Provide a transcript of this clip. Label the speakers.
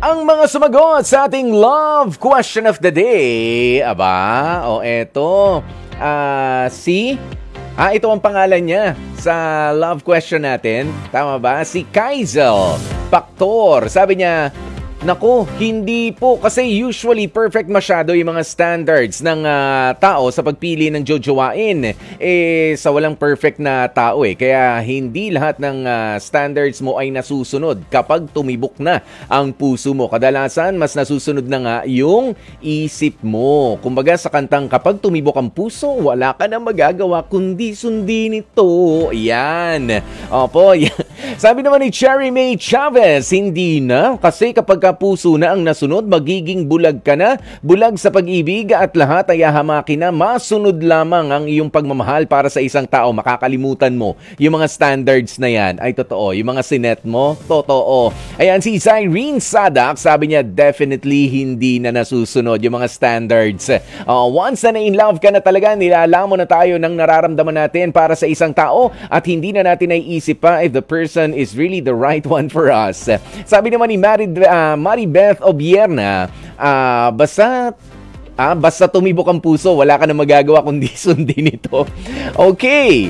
Speaker 1: Ang mga sumagot sa ating love question of the day. Aba, o eto. Ito ang pangalan niya sa love question natin. Tama ba? Si Kaizel Paktor. Sabi niya, naku, hindi po kasi usually perfect masyado yung mga standards ng tao sa pagpili ng jojowain. Sa walang perfect na tao Kaya hindi lahat ng standards mo ay nasusunod kapag tumibok na ang puso mo. Kadalasan, mas nasusunod na nga yung isip mo. Kumbaga sa kantang kapag tumibok ang puso, wala ka na magagawa kundi sundin ito. Yan. Opo, yan. Sabi naman ni Cherry May Chavez, hindi na kasi kapag puso na ang nasunod, magiging bulag ka na, bulag sa pag-ibig at lahat ay hahamakin na, masunod lamang ang iyong pagmamahal para sa isang tao. Makakalimutan mo yung mga standards na yan. Ay totoo, yung mga sinet mo, totoo. Ayan, si Zyrene Sadak, sabi niya, definitely hindi na nasusunod yung mga standards. Once na in love ka na talaga, nilalamon na tayo ng nararamdaman natin para sa isang tao at hindi na natin naiisip pa if the person is really the right one for us. Sabi naman ni Maribeth Obierna, basta tumibok ang puso, wala ka na magagawa kundi sundin ito. Okay.